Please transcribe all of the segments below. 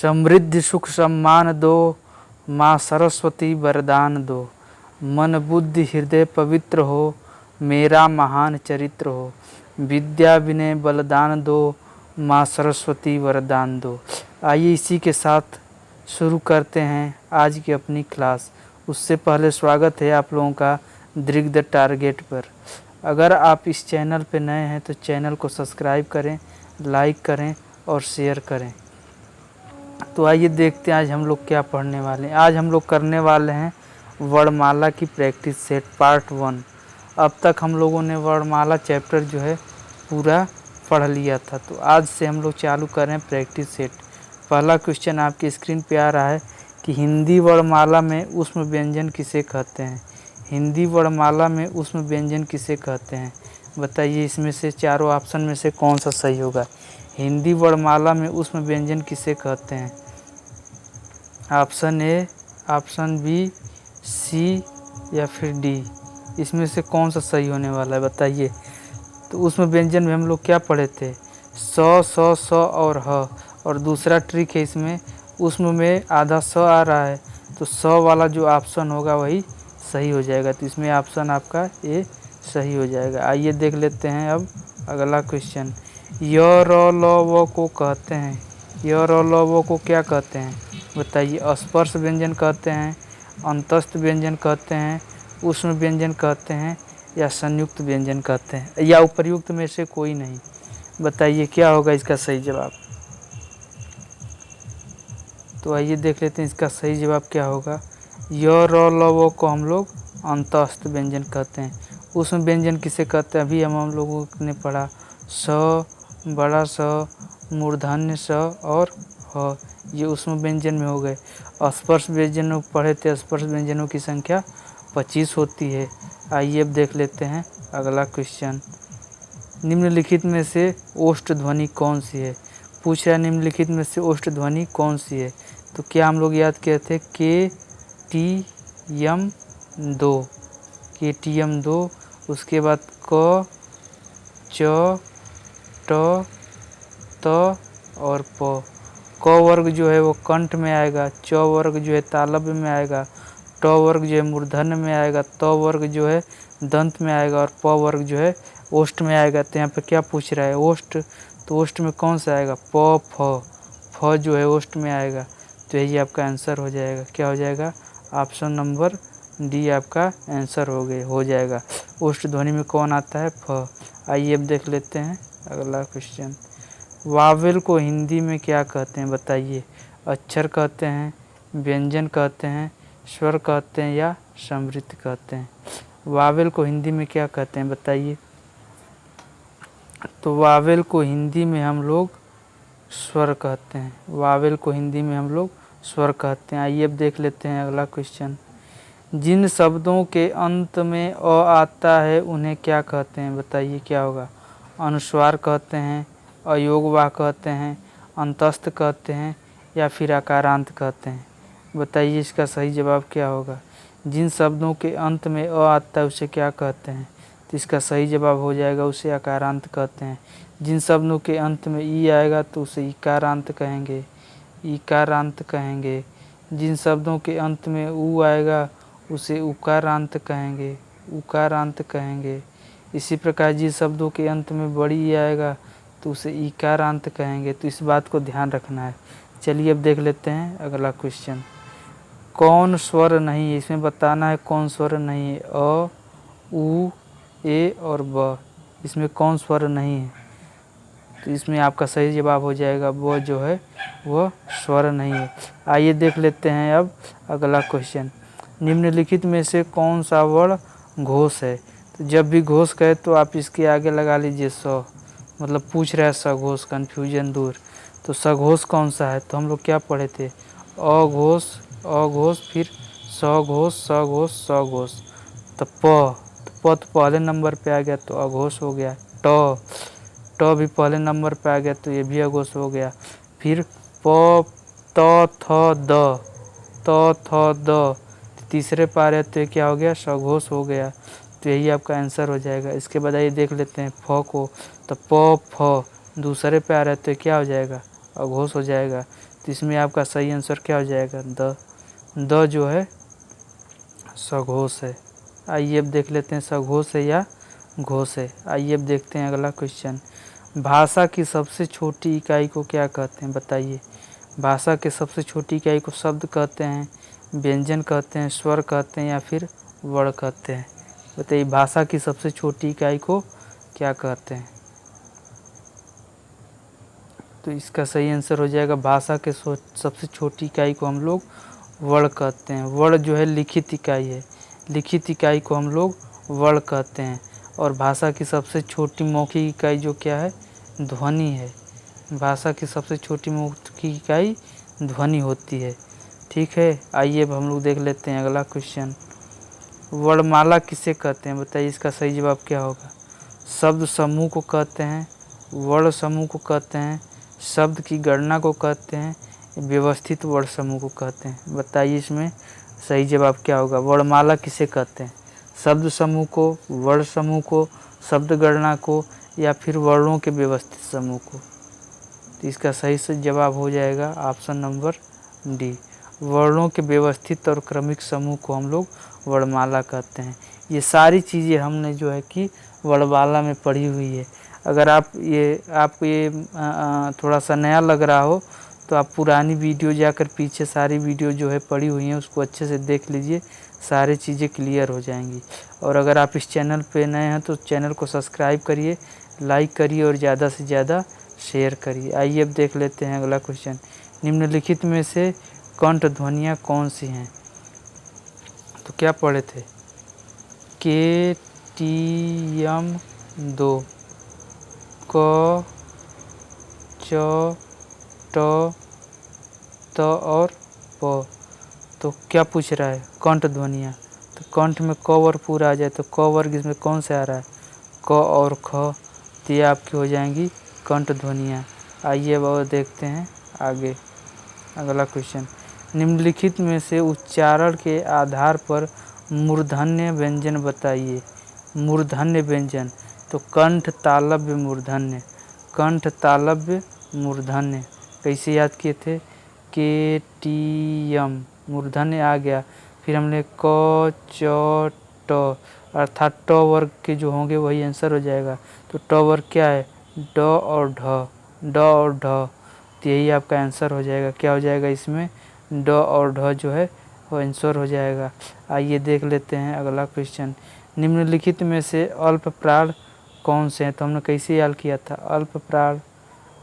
समृद्धि सुख सम्मान दो, माँ सरस्वती वरदान दो। मन बुद्धि हृदय पवित्र हो, मेरा महान चरित्र हो। विद्या विनय बलदान दो, माँ सरस्वती वरदान दो। आइए इसी के साथ शुरू करते हैं आज की अपनी क्लास। उससे पहले स्वागत है आप लोगों का दृग द टारगेट पर। अगर आप इस चैनल पर नए हैं तो चैनल को सब्सक्राइब करें, लाइक करें और शेयर करें। तो आइए देखते हैं आज हम लोग क्या पढ़ने वाले हैं। आज हम लोग करने वाले हैं वर्णमाला की प्रैक्टिस सेट पार्ट 1। अब तक हम लोगों ने वर्णमाला चैप्टर जो है पूरा पढ़ लिया था, तो आज से हम लोग चालू करें प्रैक्टिस सेट। पहला क्वेश्चन आपकी स्क्रीन पे आ रहा है कि हिंदी वर्णमाला में ऊष्म व्यंजन किसे कहते हैं। हिंदी वर्णमाला में ऊष्म व्यंजन किसे कहते हैं, बताइए इसमें से चारों ऑप्शन में से कौन सा सही होगा। हिंदी वर्णमाला में ऊष्म व्यंजन किसे कहते हैं। ऑप्शन ए, ऑप्शन बी, सी या फिर डी, इसमें से कौन सा सही होने वाला है बताइए। तो ऊष्म व्यंजन में हम लोग क्या पढ़े थे, स और ह। और दूसरा ट्रिक है इसमें, ऊष्म में आधा स आ रहा है तो स वाला जो ऑप्शन होगा वही सही हो जाएगा। तो इसमें ऑप्शन आपका ए सही हो जाएगा। आइए देख लेते हैं अब अगला क्वेश्चन। य र ल व को कहते हैं, य र ल व को क्या कहते हैं बताइए। स्पर्श व्यंजन कहते हैं, अंतस्थ व्यंजन कहते हैं, ऊष्म व्यंजन कहते हैं या संयुक्त व्यंजन कहते हैं, या उपर्युक्त में से कोई नहीं। बताइए क्या होगा इसका सही जवाब। तो आइए देख लेते हैं इसका सही जवाब क्या होगा। य र ल व को हम लोग अंतस्थ व्यंजन कहते हैं। ऊष्म व्यंजन किसे कहते हैं, अभी हम लोगों ने पढ़ा स, बड़ा स, मूर्धन्य स और ह, ये ऊष्म व्यंजन में हो गए। स्पर्श व्यंजनों पढ़े थे, स्पर्श व्यंजनों की संख्या 25 होती है। आइए अब देख लेते हैं अगला क्वेश्चन। निम्नलिखित में से ओष्ठ ध्वनि कौन सी है, पूछ रहा है निम्नलिखित में से ओष्ठ ध्वनि कौन सी है। तो क्या हम लोग याद किए थे, के टी यम 2, के टी यम 2, उसके बाद क, च, ट, त और प। क वर्ग जो है वो कंठ में आएगा, च वर्ग जो है तालव्य में आएगा, ट वर्ग जो है मूर्धन्य में आएगा, त वर्ग जो है दंत में आएगा और प वर्ग जो है ओष्ठ में आएगा। तो यहाँ पे क्या पूछ रहा है, ओष्ठ, तो ओष्ठ में कौन सा आएगा, प फ, फ जो है ओष्ठ में आएगा। तो यही आपका आंसर हो जाएगा, क्या हो जाएगा, ऑप्शन नंबर डी आपका आंसर हो जाएगा। ओष्ठ ध्वनि में कौन आता है, फ। आइए अब देख लेते हैं अगला क्वेश्चन। वावेल को हिंदी में क्या कहते हैं बताइए। अक्षर कहते हैं, व्यंजन कहते हैं, स्वर कहते हैं या समृद्ध कहते हैं। वावेल को हिंदी में क्या कहते हैं बताइए। तो वावेल को हिंदी में हम लोग स्वर कहते हैं, वावेल को हिंदी में हम लोग स्वर कहते हैं। आइए अब देख लेते हैं अगला क्वेश्चन। जिन शब्दों के अंत में अ आता है उन्हें क्या कहते हैं बताइए, क्या होगा। अनुस्वार कहते हैं, अयोगवाह कहते हैं, अंतस्थ कहते हैं या फिर आकारांत कहते हैं। बताइए इसका सही जवाब क्या होगा। जिन शब्दों के अंत में अ आता है उसे क्या कहते हैं, तो इसका सही जवाब हो जाएगा उसे आकारांत कहते हैं। जिन शब्दों के अंत में ई आएगा तो उसे इकारांत कहेंगे, इकारांत कहेंगे। जिन शब्दों के अंत में ऊ आएगा उसे उकारांत कहेंगे, उकारांत कहेंगे। इसी प्रकार जिन शब्दों के अंत में बड़ी ई आएगा तो उसे इकारांत कहेंगे। तो इस बात को ध्यान रखना है। चलिए अब देख लेते हैं अगला क्वेश्चन। कौन स्वर नहीं है, इसमें बताना है कौन स्वर नहीं है। अ, उ, ए और ब, इसमें कौन स्वर नहीं है। तो इसमें आपका सही जवाब हो जाएगा ब जो है वह स्वर नहीं है। आइए देख लेते हैं अब अगला क्वेश्चन। निम्नलिखित में से कौन सा वर्ण घोष है। तो जब भी घोष कहे तो आप इसके आगे लगा लीजिए स, मतलब पूछ रहा है सघोष, कन्फ्यूजन दूर। तो सघोष कौन सा है, तो हम लोग क्या पढ़े थे, अघोष, अघोष, फिर सघोष, सघोष, सघोष। तो प तो पहले नंबर पे आ गया तो अघोष हो गया। ट भी पहले नंबर पे आ गया तो ये भी अघोष हो गया। फिर प, त, थ, द, त, थ, द, तीसरे पे आ रहे तो ये क्या हो गया, सघोष हो गया। तो यही आपका आंसर हो जाएगा। इसके बाद आइए देख लेते हैं फ को। तो प, फ दूसरे पे आ रहा है तो क्या हो जाएगा, अघोष हो जाएगा। तो इसमें आपका सही आंसर क्या हो जाएगा, द जो है सघोष है। आइए अब देख लेते हैं सघोष है या घोष है। आइए अब देखते हैं अगला क्वेश्चन। भाषा की सबसे छोटी इकाई को क्या कहते हैं, बताइए। भाषा के सबसे छोटी इकाई को शब्द कहते हैं, व्यंजन कहते हैं, स्वर कहते हैं या फिर वर्ण कहते हैं। बताइए भाषा की सबसे छोटी इकाई को क्या कहते हैं। तो इसका सही आंसर हो जाएगा भाषा के सबसे छोटी इकाई को हम लोग वर्ण कहते हैं। वर्ण जो है लिखित इकाई है, लिखित इकाई को हम लोग वर्ण कहते हैं। और भाषा की सबसे छोटी मौखिक इकाई जो क्या है, ध्वनि है। भाषा की सबसे छोटी मौखिक इकाई ध्वनि होती है। ठीक है, आइए अब हम लोग देख लेते हैं अगला क्वेश्चन। वर्णमाला किसे कहते हैं, बताइए इसका सही जवाब क्या होगा। शब्द समूह को कहते हैं, वर्ण समूह को कहते हैं, शब्द की गणना को कहते हैं, व्यवस्थित वर्ण समूह को कहते हैं। बताइए इसमें सही जवाब क्या होगा। वर्णमाला किसे कहते हैं, शब्द समूह को, वर्ण समूह को, शब्द गणना को या फिर वर्णों के व्यवस्थित समूह को। तो इसका सही से जवाब हो जाएगा ऑप्शन नंबर डी, वर्णों के व्यवस्थित और क्रमिक समूह को हम लोग वर्णमाला कहते हैं। ये सारी चीज़ें हमने जो है कि वर्णमाला में पढ़ी हुई है। अगर आपको ये थोड़ा सा नया लग रहा हो तो आप पुरानी वीडियो जाकर पीछे सारी वीडियो जो है पढ़ी हुई हैं उसको अच्छे से देख लीजिए, सारी चीज़ें क्लियर हो जाएंगी। और अगर आप इस चैनल पे नए हैं तो चैनल को सब्सक्राइब करिए, लाइक करिए और ज़्यादा से ज़्यादा शेयर करिए। आइए अब देख लेते हैं अगला क्वेश्चन। निम्नलिखित में से कंठ ध्वनियाँ कौन सी हैं। तो क्या पढ़े थे, के टी एम 2, क च ट और प। तो क्या पूछ रहा है, कंठ ध्वनियाँ। तो कंठ में क वर्ग पूरा आ जाए तो क वर्ग इसमें कौन से आ रहा है, क और ख। तो ये आपकी हो जाएंगी कंठ ध्वनियाँ। आइए अब और देखते हैं आगे अगला क्वेश्चन। निम्नलिखित में से उच्चारण के आधार पर मूर्धन्य व्यंजन बताइए। मूर्धन्य व्यंजन, तो कंठ तालव्य मूर्धन्य, कंठ तालव्य मूर्धन्य। कैसे याद किए थे, के टी एम मूर्धन्य आ गया, फिर हमने क च ट अर्थात ट वर्ग के जो होंगे वही आंसर हो जाएगा। तो ट वर्ग क्या है, ड और ढ, ड और ढ। तो यही आपका आंसर हो जाएगा। क्या हो जाएगा इसमें, ड और ढ जो है वो आंसर हो जाएगा। आइए देख लेते हैं अगला क्वेश्चन। निम्नलिखित में से अल्प प्राण कौन से हैं। तो हमने कैसे याद किया था, अल्प प्राण,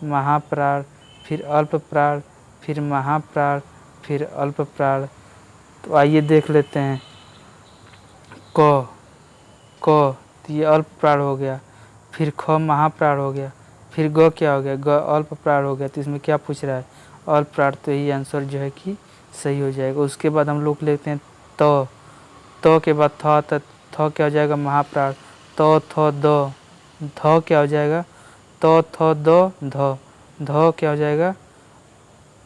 महाप्राण, फिर अल्प प्राण, फिर महाप्राण, फिर अल्प प्राण। तो आइए देख लेते हैं। क तो ये अल्प प्राण हो गया, फिर ख महाप्राण हो गया, फिर ग क्या हो गया, ग अल्प प्राण हो गया। तो इसमें क्या पूछ रहा है, अल्प प्राण। तो यही आंसर जो है कि सही हो जाएगा। उसके बाद हम लोग लेते हैं त के बाद थ क्या हो जाएगा, महाप्राण, त थ द, ध क्या हो जाएगा, त थ द ध, ध क्या हो जाएगा,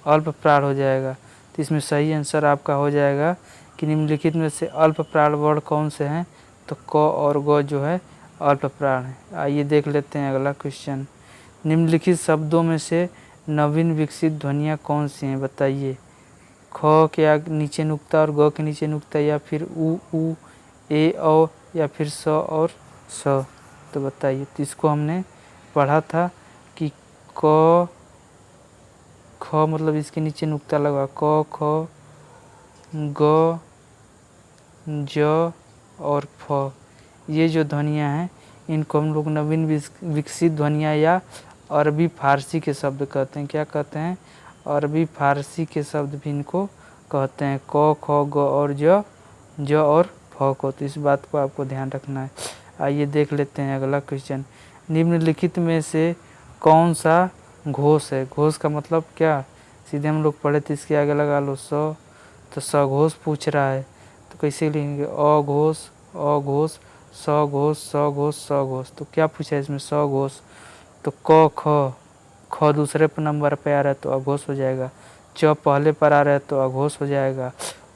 अल्प प्राण हो जाएगा। तो इसमें सही आंसर आपका हो जाएगा कि निम्नलिखित में से अल्प प्राण वर्ण कौन से हैं। तो क और ग जो है अल्प प्राण है। आइए देख लेते हैं अगला क्वेश्चन। निम्नलिखित शब्दों में से नवीन विकसित ध्वनियाँ कौन सी हैं, बताइए। ख के आगे नीचे नुक्ता और ग के नीचे नुक्ता, या फिर उ ए औ, या फिर स और स। तो बताइए। तो इसको हमने पढ़ा था कि क ख मतलब इसके नीचे नुक्ता लगा, क ख ग ज और फ। ये जो ध्वनियाँ हैं इनको हम लोग नवीन विकसित ध्वनियाँ या अरबी फारसी के शब्द कहते हैं। क्या कहते हैं, अरबी फारसी के शब्द भी इनको कहते हैं, क ख ग और ज और फ को। तो इस बात को आपको ध्यान रखना है। आइए देख लेते हैं अगला क्वेश्चन। निम्नलिखित में से कौन सा घोष है। घोष का मतलब क्या, सीधे हम लोग पढ़े थे, इसके आगे लगा लो स। तो सघोष पूछ रहा है, तो कैसे लिखेंगे, अघोष अघोष, सघोष सघोष सघोष। तो क्या पूछा है इसमें, सघोष। तो क ख दूसरे पर नंबर पे आ रहा है तो अघोष हो जाएगा, च पहले पर आ रहा है तो अघोष हो जाएगा,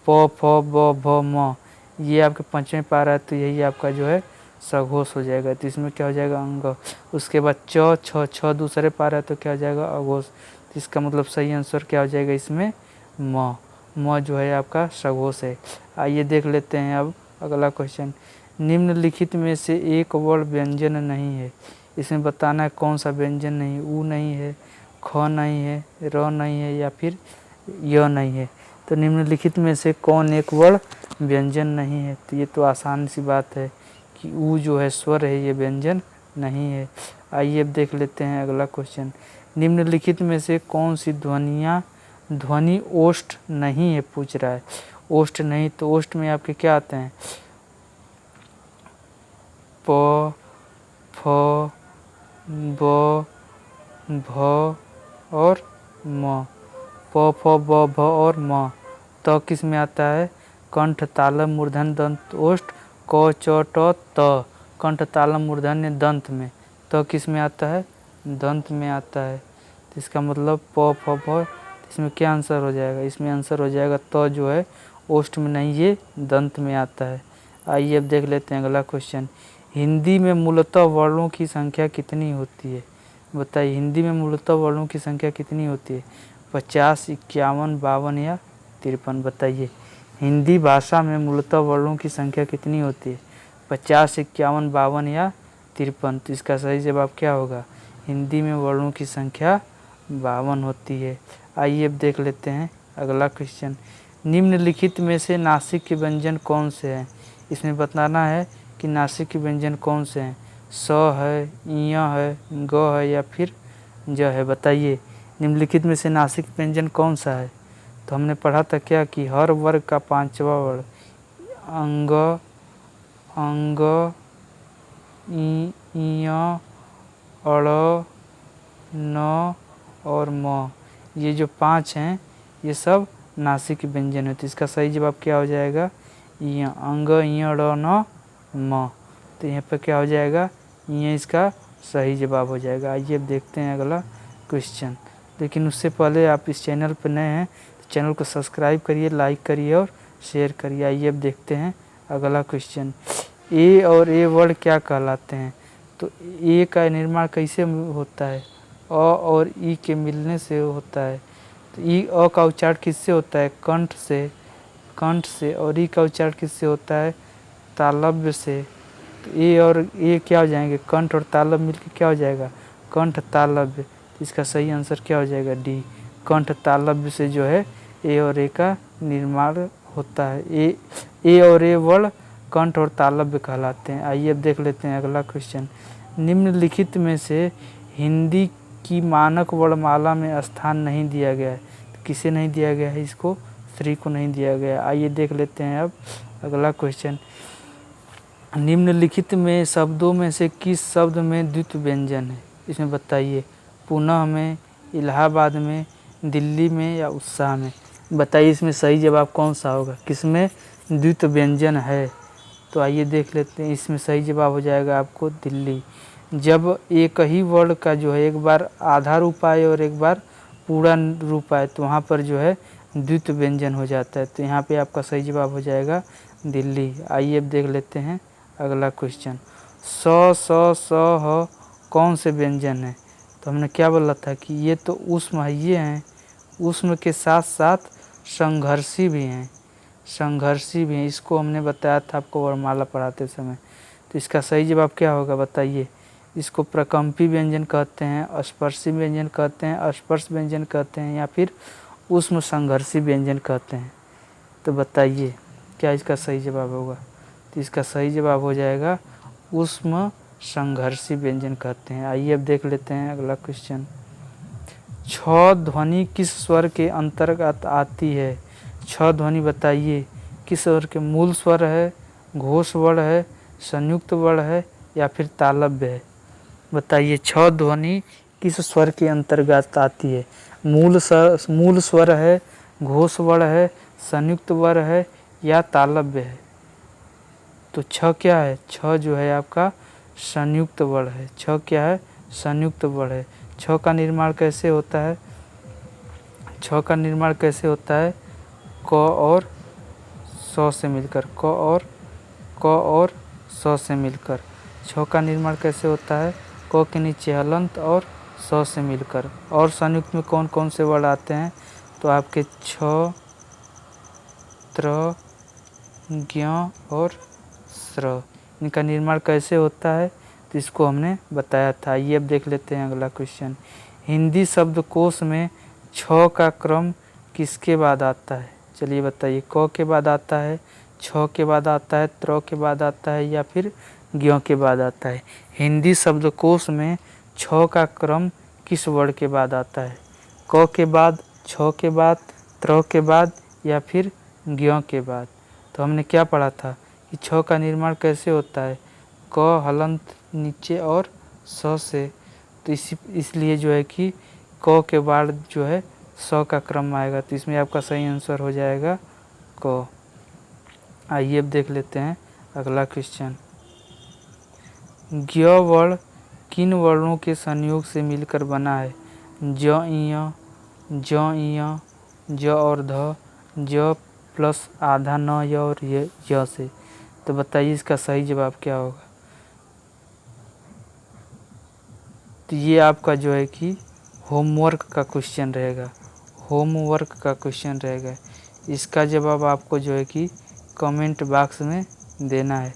प फ ब भ म ये आपके पंचवें पर आ रहा है तो यही आपका जो है सघोष हो जाएगा। तो इसमें क्या हो जाएगा, अंग। उसके बाद च छ दूसरे पर आ रहा है तो क्या हो जाएगा, अघोष। तो इसका मतलब सही आंसर क्या हो जाएगा इसमें म। म जो है आपका सघोष है। आइए देख लेते हैं अब अगला क्वेश्चन। निम्नलिखित में से एक वर्ण व्यंजन नहीं है। इसमें बताना है कौन सा व्यंजन नहीं है। ऊ नहीं है, ख नहीं है, र नहीं है या फिर य नहीं है। तो निम्नलिखित में से कौन एक वर्ण व्यंजन नहीं है। तो ये तो आसान सी बात है कि ऊ जो है स्वर है, ये व्यंजन नहीं है। आइए अब देख लेते हैं अगला क्वेश्चन। निम्नलिखित में से कौन सी ध्वनि ओष्ठ नहीं है पूछ रहा है। ओष्ठ नहीं, तो ओष्ठ में आपके क्या आते हैं प, फ, ब, भ और म। प, फ, ब, भ और म। त किस में आता है कंठ तालम मूर्धन दंत ओष्ठ क च ट त। कंठ तालम मूर्धन्य दंत में। त किस में आता है दंत में आता है। तो इसका मतलब प, फ, भ, इसमें क्या आंसर हो जाएगा। इसमें आंसर हो जाएगा त जो है ओष्ठ में नहीं, ये दंत में आता है। आइए अब देख लेते हैं अगला क्वेश्चन। हिंदी में मूलतः वर्णों की संख्या कितनी होती है। बताइए हिंदी में मूलतः वर्णों की संख्या कितनी होती है। 50, 51, 52 या 53। बताइए हिंदी भाषा में मूलतः वर्णों की संख्या कितनी होती है। 50, 51, 52 या 53। तो इसका सही जवाब क्या होगा। हिंदी में वर्णों की संख्या 52 होती है। आइए अब देख लेते हैं अगला क्वेश्चन। निम्नलिखित में से नासिक के व्यंजन कौन से हैं। इसमें बताना है कि नासिक के व्यंजन कौन से हैं। स है, इ है, ग है या फिर ज है। बताइए निम्नलिखित में से नासिक व्यंजन कौन सा है। तो हमने पढ़ा था क्या कि हर वर्ग का पांचवा वर्ण अंग, अंग, इ, अड़, न और म। ये जो 5 हैं ये सब नासिक व्यंजन है। तो इसका सही जवाब क्या हो जाएगा इ, अंग, इ, अड़, न, म। तो यहाँ पर क्या हो जाएगा ये इसका सही जवाब हो जाएगा। आइए अब देखते हैं अगला क्वेश्चन। लेकिन उससे पहले आप इस चैनल पर नए हैं तो चैनल को सब्सक्राइब करिए, लाइक करिए और शेयर करिए। आइए अब देखते हैं अगला क्वेश्चन। ए और ए वर्ड क्या कहलाते हैं। तो ए का निर्माण कैसे होता है। अ और ई के मिलने से होता है। तो ई अ का उच्चारण किससे होता है कंठ से, कंठ से। और ई का उच्चारण किससे होता है तालव्य से। तो ए और ए क्या हो जाएंगे कंठ और तालव्य मिलकर क्या हो जाएगा कंठ तालव्य। तो इसका सही आंसर क्या हो जाएगा डी। कंठ तालव्य से जो है ए और ए का निर्माण होता है। ए और ए वर्ण कंठ और तालव्य कहलाते हैं। आइए अब देख लेते हैं अगला क्वेश्चन। निम्नलिखित में से हिंदी की मानक वर्णमाला में स्थान नहीं दिया गया है। तो किसे नहीं दिया गया है इसको स्त्री को नहीं दिया गया। आइए देख लेते हैं अब अगला क्वेश्चन। निम्नलिखित में शब्दों में से किस शब्द में द्वित्व व्यंजन है। इसमें बताइए पुनः में, इलाहाबाद में, दिल्ली में या उत्साह में। बताइए इसमें सही जवाब कौन सा होगा, किसमें द्वित्व व्यंजन है। तो आइए देख लेते हैं। इसमें सही जवाब हो जाएगा आपको दिल्ली। जब एक ही वर्ण का जो है एक बार आधा रूप आए और एक बार पूरा रूप आए तो वहाँ पर जो है द्वित्व व्यंजन हो जाता है। तो यहाँ पे आपका सही जवाब हो जाएगा दिल्ली। आइए अब देख लेते हैं अगला क्वेश्चन। स, ह कौन से व्यंजन है। तो हमने क्या बोला था कि ये तो ऊष्म है, ये हैं ऊष्म के साथ साथ संघर्षी भी हैं, संघर्षी भी हैं। इसको हमने बताया था आपको वर्णमाला पढ़ाते समय। तो इसका सही जवाब क्या होगा बताइए। इसको प्रकम्पी व्यंजन कहते हैं, स्पर्शी व्यंजन कहते हैं, अस्पर्श व्यंजन कहते हैं या फिर ऊष्म संघर्षी व्यंजन कहते हैं। तो बताइए क्या इसका सही जवाब होगा। तो इसका सही जवाब हो जाएगा ऊष्म संघर्षी व्यंजन कहते हैं। आइए अब देख लेते हैं अगला क्वेश्चन। छ ध्वनि किस स्वर के अंतर्गत आती है। छ ध्वनि बताइए किस स्वर के मूल स्वर है, घोष वर्ण है, संयुक्त वर्ण है या फिर तालव्य है। बताइए छ ध्वनि किस स्वर के अंतर्गत आती है। मूल स्वर है, घोष वर्ण है, संयुक्त वर्ण है या तालव्य है। तो छ क्या है, छ जो है आपका संयुक्त वर्ण है। छ क्या है संयुक्त वर्ण है। छ का निर्माण कैसे होता है, छ का निर्माण कैसे होता है क और स से मिलकर, क और स से मिलकर। छ का निर्माण कैसे होता है क के नीचे हलंत और स से मिलकर। और संयुक्त में कौन कौन से वर्ड आते हैं, तो आपके छ, त्र, ज्ञ और स्र। इनका निर्माण कैसे होता है, तो इसको हमने बताया था। ये अब देख लेते हैं अगला क्वेश्चन। हिंदी शब्दकोश में छ का क्रम किसके बाद आता है? चलिए बताइए, क के बाद आता है, छ के बाद आता है, त्र के बाद आता है, या फिर ज्ञ के बाद आता है? हिंदी शब्दकोश में छ का क्रम किस वर्ण के बाद आता है? क के बाद, छ के बाद, त्र के बाद, या फिर ज्ञ के बाद? तो हमने क्या पढ़ा था कि छ का निर्माण कैसे होता है, क हलंत नीचे और स से। तो इसलिए जो है कि क के बाद जो है स का क्रम आएगा, तो इसमें आपका सही आंसर हो जाएगा क। आइए अब देख लेते हैं अगला क्वेश्चन। ज्ञ वर्ण किन वर्णों के संयोग से मिलकर बना है? ज, ञ, ज, ञ, ज और ध, ज प्लस आधा न, य और य से। तो बताइए इसका सही जवाब क्या होगा? तो ये आपका जो है कि होमवर्क का क्वेश्चन रहेगा, होमवर्क का क्वेश्चन रहेगा। इसका जवाब आपको जो है कि कमेंट बॉक्स में देना है।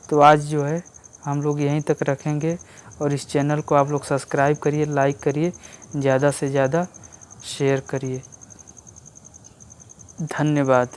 तो आज जो है हम लोग यहीं तक रखेंगे, और इस चैनल को आप लोग सब्सक्राइब करिए, लाइक करिए, ज़्यादा से ज़्यादा शेयर करिए। धन्यवाद।